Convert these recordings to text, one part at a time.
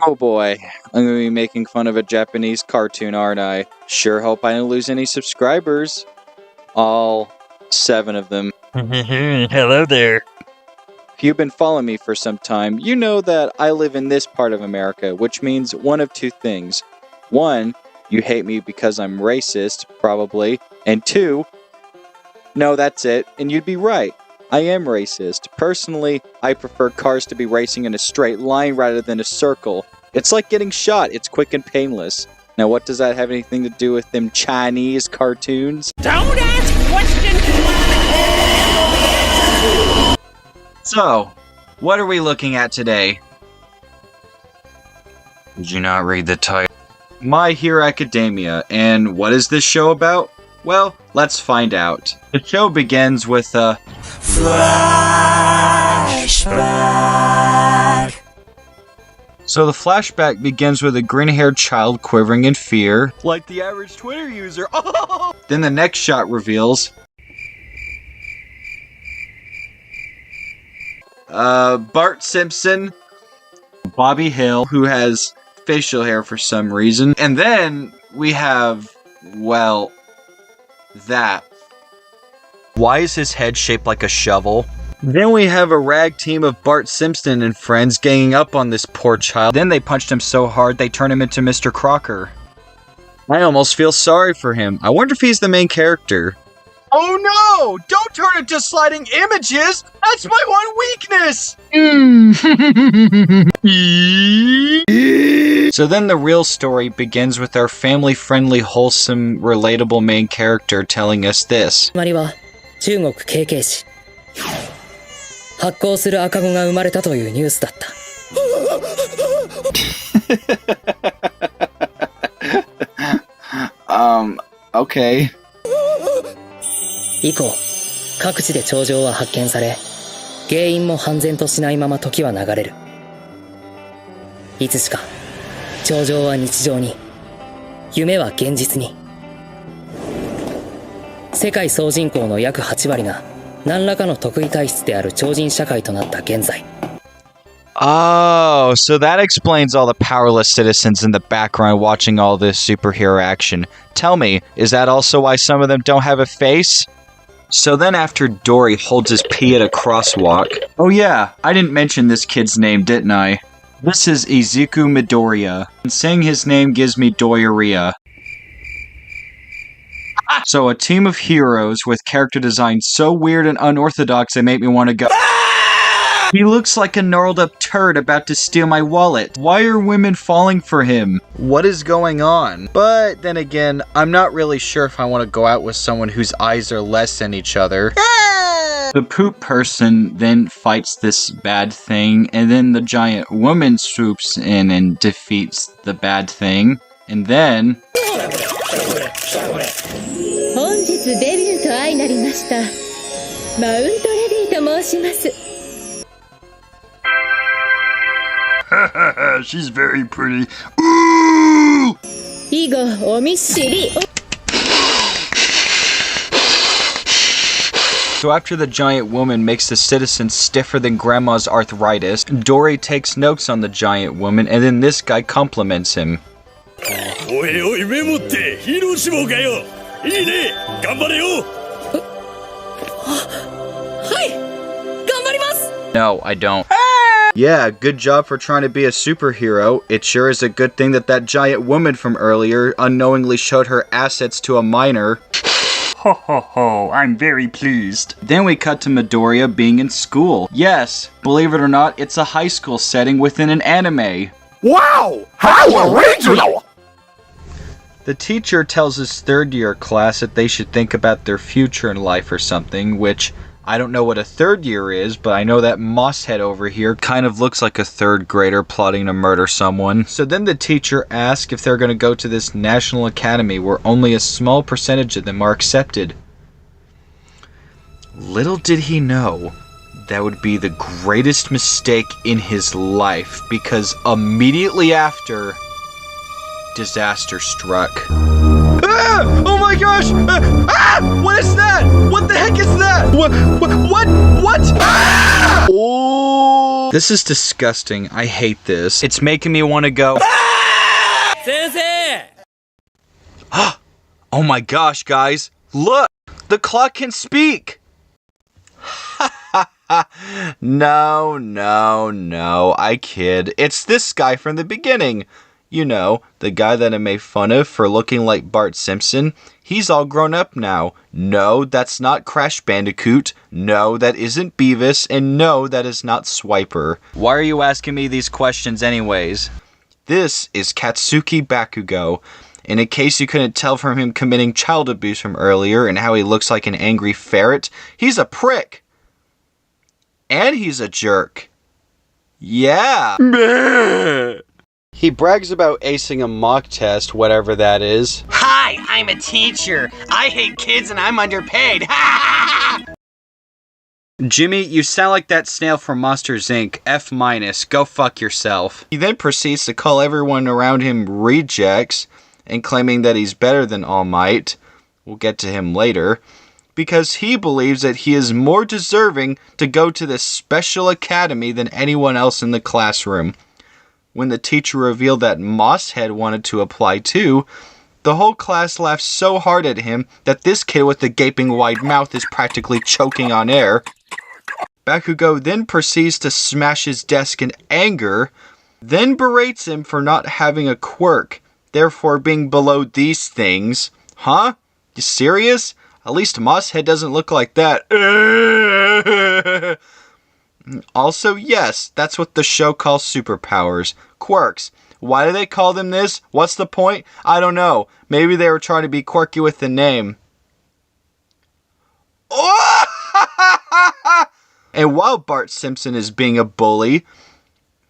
Oh boy, I'm gonna be making fun of a Japanese cartoon, aren't I? Sure hope I don't lose any subscribers. All 7 of them. Hello there. If you've been following me for some time, you know that I live in this part of America, which means one of 2 things. 1, you hate me because I'm racist, probably. And 2, no, that's it, and you'd be right. I am racist. Personally, I prefer cars to be racing in a straight line rather than a circle. It's like getting shot. It's quick and painless. Now, what does that have anything to do with them Chinese cartoons? Don't ask questions! So, what are we looking at today? Did you not read the title? My Hero Academia. And what is this show about? Well, let's find out. The show begins with a flashback. So the flashback begins with a green-haired child quivering in fear, like the average Twitter user. Oh! Then the next shot reveals Bart Simpson, Bobby Hill, who has facial hair for some reason, and then we have, well, that. Why is his head shaped like a shovel? Then we have a rag team of Bart Simpson and friends ganging up on this poor child. Then they punched him so hard they turned him into Mr. Crocker. I almost feel sorry for him. I wonder if he's the main character. Oh no! Don't turn it to sliding images! That's my one weakness! So then the real story begins with our family-friendly, wholesome, relatable main character telling us this. 始まりは中国経慶市。発光する赤子が生まれたというニュースだった。Okay. 以降、各地で鳥状は発見され、原因も判然としないまま時は流れる。いつしか、鳥状は日常に、夢は現実に。世界総人口の約8割が何らかの特異体質である超人社会となった現在。Oh, so that explains all the powerless citizens in the background watching all this superhero action. Tell me, is that also why some of them don't have a face? So then after Dory holds his pee at a crosswalk... Oh yeah, I didn't mention this kid's name, didn't I? This is Izuku Midoriya, and saying his name gives me diarrhea. So a team of heroes with character design so weird and unorthodox they make me want to go... He looks like a gnarled up turd about to steal my wallet. Why are women falling for him? What is going on? But then again, I'm not really sure if I want to go out with someone whose eyes are less than each other. The poop person then fights this bad thing, and then the giant woman swoops in and defeats the bad thing. And then... 本日デビューと相なりました。マウントレディと申します。 She's very pretty. Ooh! 以後お見知り。 So after the giant woman makes the citizens stiffer than grandma's arthritis, Dory takes notes on the giant woman, and then this guy compliments him. おいおいメモってヒーロー志望かよ。いいね。頑張れよ。はい。頑張ります。 No, I don't. Yeah, good job for trying to be a superhero. It sure is a good thing that that giant woman from earlier unknowingly showed her assets to a minor. Ho ho ho, I'm very pleased. Then we cut to Midoriya being in school. Yes, believe it or not, it's a high school setting within an anime. Wow! How original! The teacher tells his third-year class that they should think about their future in life or something, which... I don't know what a third year is, but I know that Mosshead over here kind of looks like a third grader plotting to murder someone. So then the teacher asks if they're going to go to this national academy where only a small percentage of them are accepted. Little did he know that would be the greatest mistake in his life, because immediately after, disaster struck. Ah! Oh my gosh! What is that? What the heck is that? What? Ah! Oh! This is disgusting. I hate this. It's making me want to go. Sensei! Oh my gosh, guys. Look! The clock can speak! No, I kid. It's this guy from the beginning. You know, the guy that I made fun of for looking like Bart Simpson. He's all grown up now. No, that's not Crash Bandicoot. No, that isn't Beavis. And no, that is not Swiper. Why are you asking me these questions anyways? This is Katsuki Bakugo. And in case you couldn't tell from him committing child abuse from earlier and how he looks like an angry ferret, he's a prick. And he's a jerk. Yeah. He brags about acing a mock test, whatever that is. Hi, I'm a teacher. I hate kids and I'm underpaid. Jimmy, you sound like that snail from Monsters Inc. F-. Go fuck yourself. He then proceeds to call everyone around him rejects and claiming that he's better than All Might. We'll get to him later. Because he believes that he is more deserving to go to this special academy than anyone else in the classroom. When the teacher revealed that Mosshead wanted to apply too, the whole class laughed so hard at him that this kid with the gaping wide mouth is practically choking on air. Bakugo then proceeds to smash his desk in anger, then berates him for not having a quirk, therefore being below these things. Huh? You serious? At least Mosshead doesn't look like that. Also, yes, that's what the show calls superpowers. Quirks. Why do they call them this? What's the point? I don't know. Maybe they were trying to be quirky with the name. And while Bart Simpson is being a bully,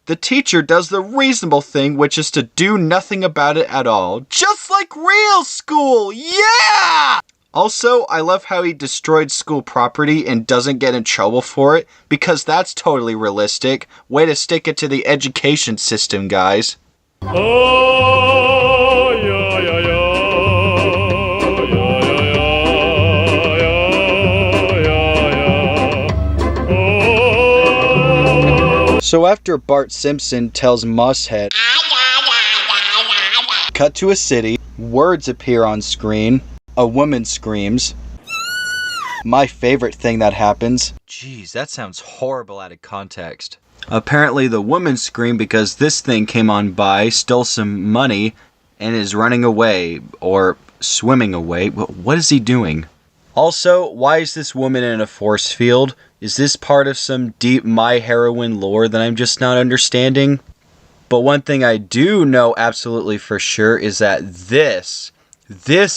the teacher does the reasonable thing, which is to do nothing about it at all. Just like real school! Yeah! Also, I love how he destroyed school property and doesn't get in trouble for it, because that's totally realistic. Way to stick it to the education system, guys. So after Bart Simpson tells Mosshead, cut to a city, words appear on screen. A woman screams. My favorite thing that happens. Jeez, that sounds horrible out of context. Apparently the woman screamed because this thing came on by, stole some money, and is running away, or swimming away. What is he doing? Also, why is this woman in a force field? Is this part of some deep My Heroine lore that I'm just not understanding? But one thing I do know absolutely for sure is that this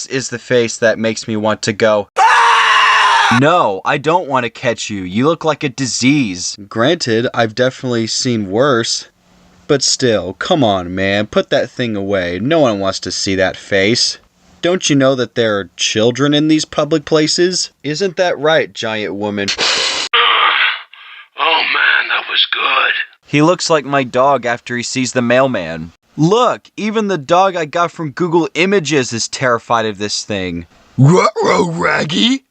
is the face that makes me want to go, no, I don't want to catch you. You look like a disease. Granted, I've definitely seen worse. But still, come on, man. Put that thing away. No one wants to see that face. Don't you know that there are children in these public places? Isn't that right, giant woman? Oh man, that was good. He looks like my dog after he sees the mailman. Look, even the dog I got from Google Images is terrified of this thing. Ruh-roh, Raggy!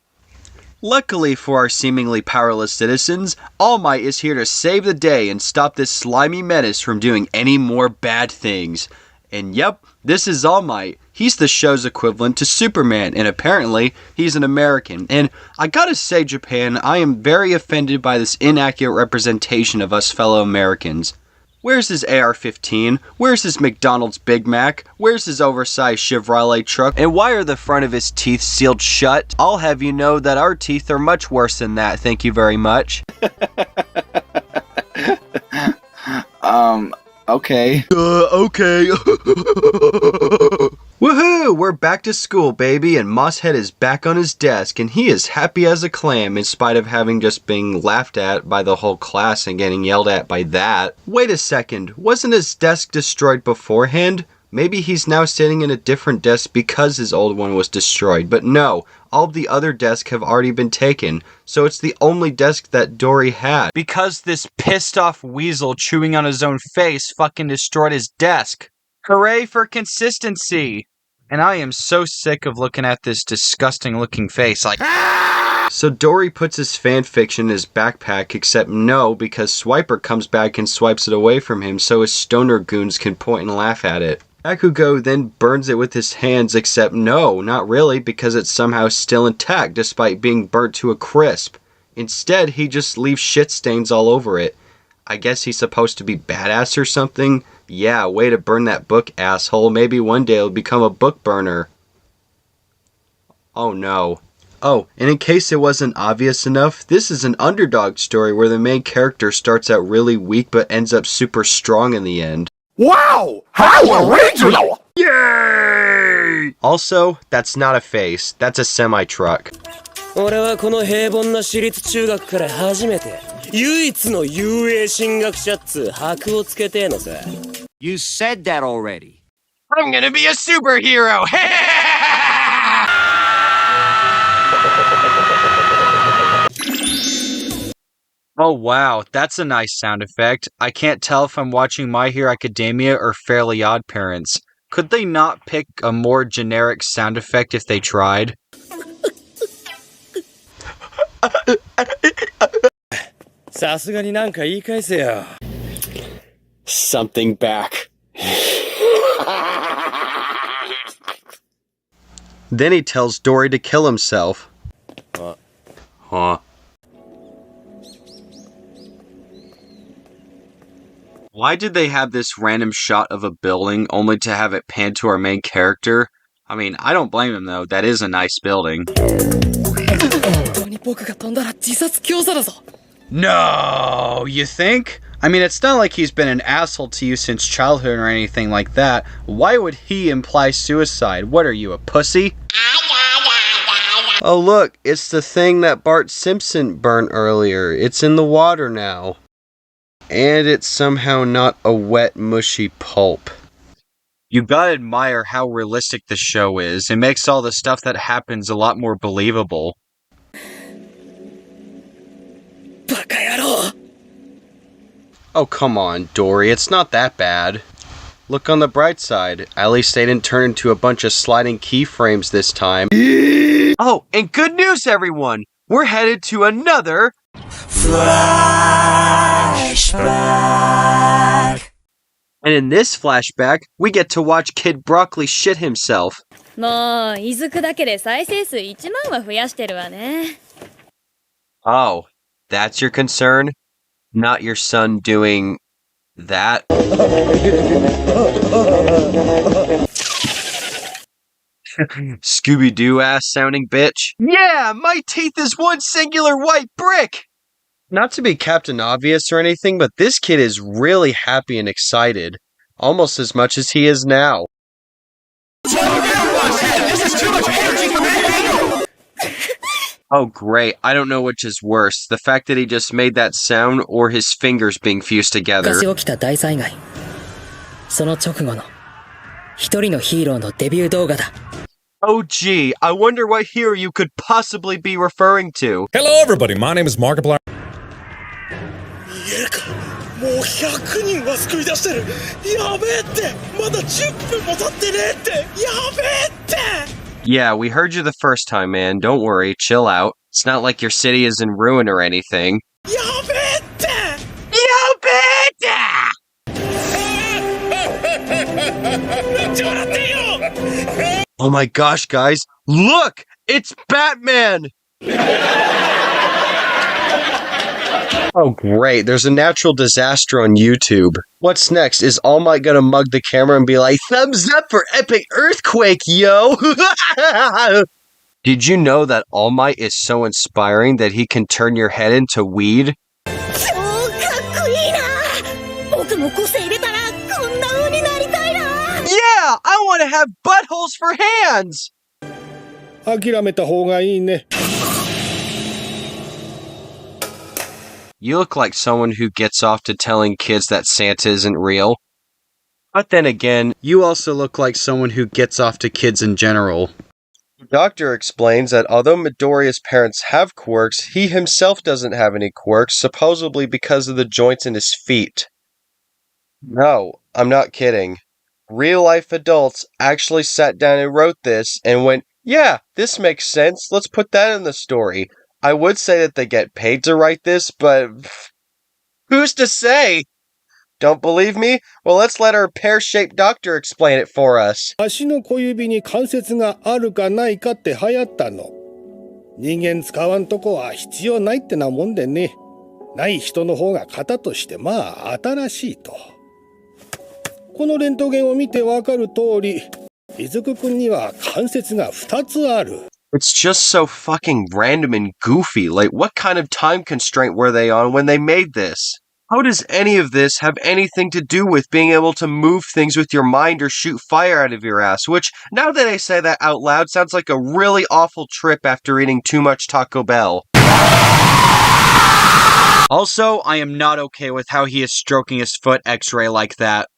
Luckily for our seemingly powerless citizens, All Might is here to save the day and stop this slimy menace from doing any more bad things. And yep, this is All Might. He's the show's equivalent to Superman, and apparently, he's an American. And I gotta say, Japan, I am very offended by this inaccurate representation of us fellow Americans. Where's his AR-15? Where's his McDonald's Big Mac? Where's his oversized Chevrolet truck? And why are the front of his teeth sealed shut? I'll have you know that our teeth are much worse than that, thank you very much. Okay. Okay. Woohoo! We're back to school, baby, and Mosshead is back on his desk, and he is happy as a clam in spite of having just been laughed at by the whole class and getting yelled at by that. Wait a second, wasn't his desk destroyed beforehand? Maybe he's now sitting in a different desk because his old one was destroyed, but no, all of the other desks have already been taken, so it's the only desk that Dory had. Because this pissed off weasel chewing on his own face fucking destroyed his desk. Hooray for consistency! And I am so sick of looking at this disgusting looking face like, So Dory puts his fanfiction in his backpack, except no, because Swiper comes back and swipes it away from him so his stoner goons can point and laugh at it. Bakugo then burns it with his hands, except no, not really, because it's somehow still intact despite being burnt to a crisp. Instead, he just leaves shit stains all over it. I guess he's supposed to be badass or something? Yeah, way to burn that book, asshole. Maybe one day he'll become a book burner. Oh no. Oh, and in case it wasn't obvious enough, this is an underdog story where the main character starts out really weak but ends up super strong in the end. Wow! How original! Yay! Also, that's not a face, that's a semi-truck. 俺はこの平凡な私立中学から初めて唯一の遊泳進学者っつ箔をつけてえのさ。 You said that already. I'm gonna be a superhero! Oh wow, that's a nice sound effect. I can't tell if I'm watching My Hero Academia or Fairly Odd Parents. Could they not pick a more generic sound effect if they tried? Something back. Then he tells Dory to kill himself. Huh. Why did they have this random shot of a building only to have it pan to our main character? I mean, I don't blame him though, that is a nice building. No, you think? I mean, it's not like he's been an asshole to you since childhood or anything like that. Why would he imply suicide? What are you, a pussy? Oh look, it's the thing that Bart Simpson burnt earlier. It's in the water now. And it's somehow not a wet, mushy pulp. You gotta admire how realistic the show is. It makes all the stuff that happens a lot more believable. Oh, come on, Dory. It's not that bad. Look on the bright side. At least they didn't turn into a bunch of sliding keyframes this time. Oh, and good news, everyone! We're headed to another flashback. And in this flashback, we get to watch Kid Broccoli shit himself. もうイズクだけで再生数1万は増やしてるわね。 Oh, that's your concern? Not your son doing that? Scooby-Doo ass sounding bitch. Yeah, my teeth is one singular white brick! Not to be Captain Obvious or anything, but this kid is really happy and excited. Almost as much as he is now. Oh great, I don't know which is worse, the fact that he just made that sound or his fingers being fused together. 昔起きた大災害。その直後の一人のヒーローのデビュー動画だ。 Oh gee, I wonder what hero you could possibly be referring to. Hello everybody, my name is Markiplier. 言えるかもう100人は救い出してるやべえってまだ10分も経ってねえってやべえって Yeah, we heard you the first time, man. Don't worry, chill out. It's not like your city is in ruin or anything. やべえって Oh my gosh, guys. Look! It's Batman! Oh great, there's a natural disaster on YouTube. What's next? Is All Might gonna mug the camera and be like, thumbs up for epic earthquake, yo! Did you know that All Might is so inspiring that he can turn your head into weed? Yeah! I wanna have buttholes for hands! 諦めた方がいいね You look like someone who gets off to telling kids that Santa isn't real. But then again, you also look like someone who gets off to kids in general. The doctor explains that although Midoriya's parents have quirks, he himself doesn't have any quirks, supposedly because of the joints in his feet. No, I'm not kidding. Real-life adults actually sat down and wrote this and went, yeah, this makes sense, let's put that in the story. I would say that they get paid to write this, but who's to say? Don't believe me? Well, let's let our pear-shaped doctor explain it for us. 足の小指に関節があるかないかって流行ったの。人間使わんとこは必要ないってなもんでね。ない人の方が型としてまあ新しいと。このレントゲンを見てわかる通り、雫くんには関節が2つある。It's just so fucking random and goofy. Like, what kind of time constraint were they on when they made this? How does any of this have anything to do with being able to move things with your mind or shoot fire out of your ass? Which, now that I say that out loud, sounds like a really awful trip after eating too much Taco Bell. Also, I am not okay with how he is stroking his foot X-ray like that.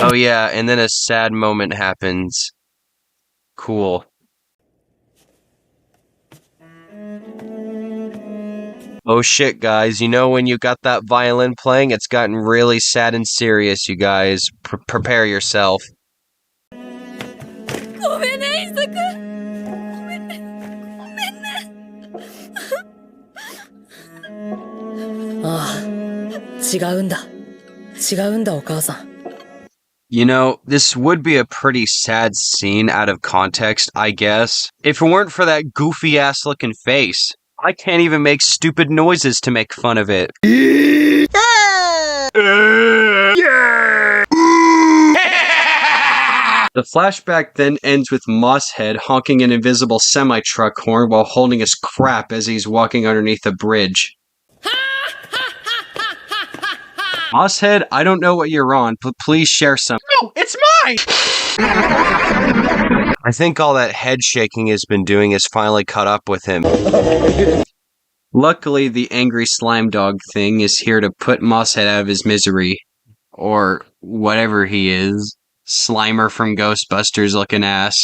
Oh yeah, and then a sad moment happens. Cool. Oh shit, guys, you know when you got that violin playing, it's gotten really sad and serious, you guys. Prepare yourself. ごめんね、イズク。ごめんね。ごめんね。ああ、違うんだ。違うんだ、お母さん。You know, this would be a pretty sad scene out of context, I guess, if it weren't for that goofy-ass looking face. I can't even make stupid noises to make fun of it. The flashback then ends with Mosshead honking an invisible semi-truck horn while holding his crap as he's walking underneath a bridge. Mosshead, I don't know what you're on, but please share some. No, it's mine! I think all that head shaking has been doing has finally caught up with him. Luckily, the angry slime dog thing is here to put Mosshead out of his misery. Or whatever he is. Slimer from Ghostbusters looking ass.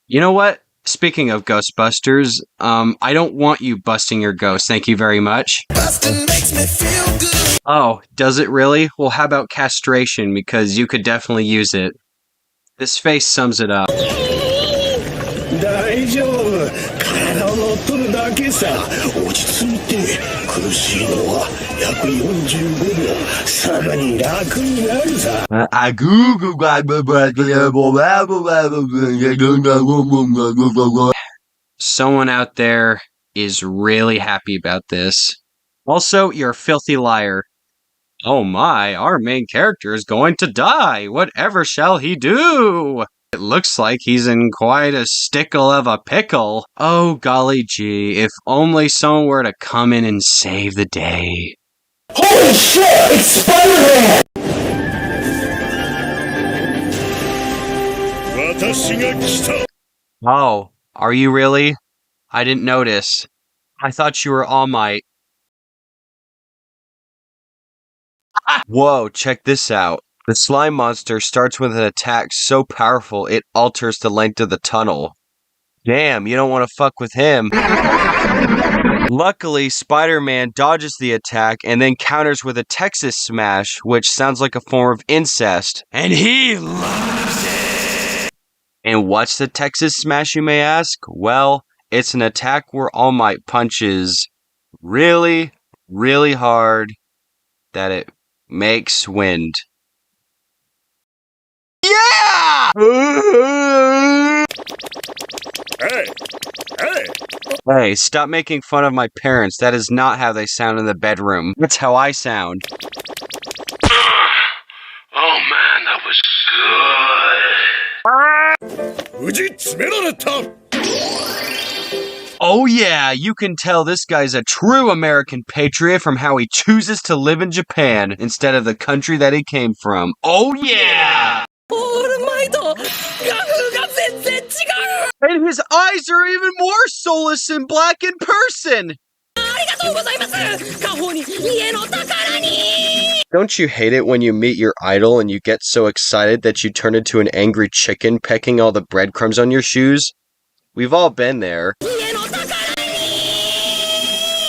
You know what? Speaking of Ghostbusters, I don't want you busting your ghost, thank you very much. Bustin' makes me feel good. Oh, does it really? Well, how about castration, because you could definitely use it. This face sums it up. 大丈夫。体を乗っ取るだけさ。落ち着いて。苦しいのは約45秒。さらに楽になるさ。Someone out there is really happy about this. Also, you're a filthy liar. Oh my, our main character is going to die. Whatever shall he do? It looks like he's in quite a stickle of a pickle. Oh golly gee, if only someone were to come in and save the day. Holy shit! It's Spider-Man! Oh, are you really? I didn't notice. I thought you were All Might. Whoa, check this out. The slime monster starts with an attack so powerful it alters the length of the tunnel. Damn, you don't want to fuck with him. Luckily, Spider-Man dodges the attack and then counters with a Texas Smash, which sounds like a form of incest. And he loves it! And what's the Texas Smash, you may ask? Well, it's an attack where All Might punches really, really hard that it makes wind. Yeah! Hey, stop making fun of my parents. That is not how they sound in the bedroom. That's how I sound. Oh man, that was good. Oh yeah, you can tell this guy's a true American patriot from how he chooses to live in Japan instead of the country that he came from. Oh yeah! And his eyes are even more soulless and black in person! Don't you hate it when you meet your idol and you get so excited that you turn into an angry chicken pecking all the breadcrumbs on your shoes? We've all been there.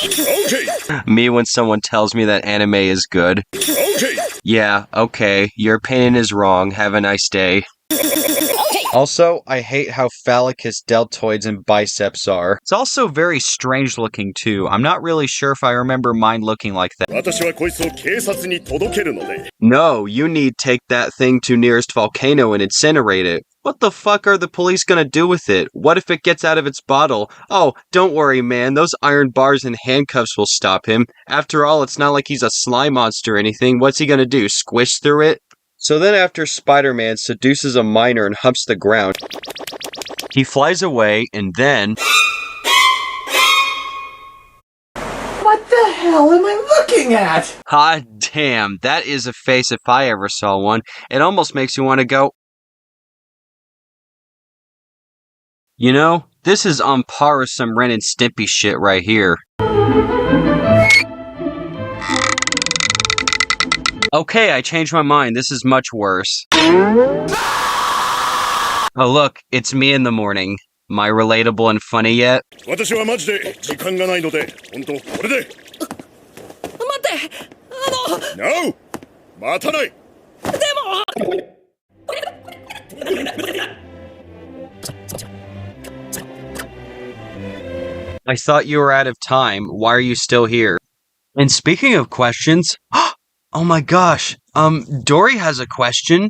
Okay. Me when someone tells me that anime is good. Okay. Yeah, okay, your opinion is wrong. Have a nice day. Okay. Also, I hate how phallic his deltoids and biceps are. It's also very strange looking too. I'm not really sure if I remember mine looking like that. 私はこいつを警察に届けるので。 No, you need take that thing to nearest volcano and incinerate it. What the fuck are the police gonna do with it? What if it gets out of its bottle? Oh, don't worry, man. Those iron bars and handcuffs will stop him. After all, it's not like he's a slime monster or anything. What's he gonna do? Squish through it? So then after Spider-Man seduces a miner and humps the ground, he flies away and then... What the hell am I looking at? Hot damn, that is a face if I ever saw one. It almost makes you want to go... You know, this is on par with some Ren and Stimpy shit right here. Okay, I changed my mind. This is much worse. Oh look, it's me in the morning. Am I relatable and funny yet? 私はマジで時間がないので、本当これで。待ってNo! 待たない。I thought you were out of time. Why are you still here? And speaking of questions, oh my gosh, Dory has a question.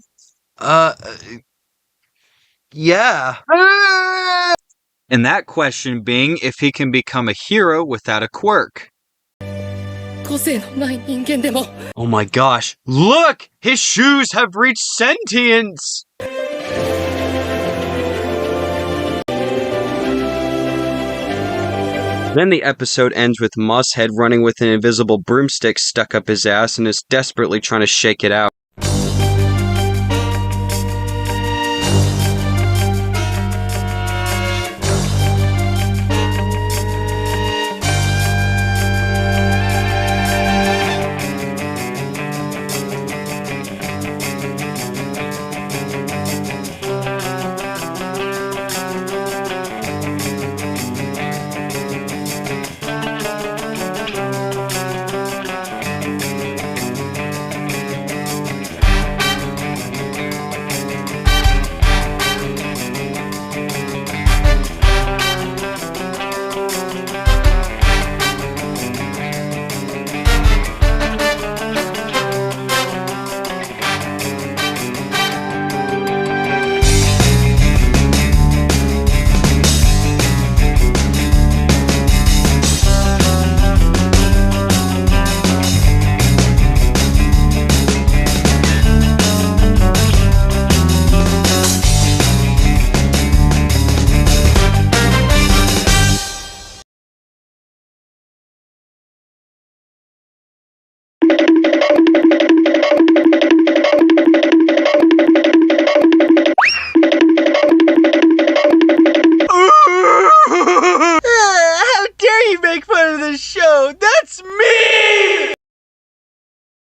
Yeah. And that question being if he can become a hero without a quirk. 個性のない人間でも Oh my gosh, look! His shoes have reached sentience! Then the episode ends with Mosshead running with an invisible broomstick stuck up his ass and is desperately trying to shake it out. How dare you make fun of this show? That's me!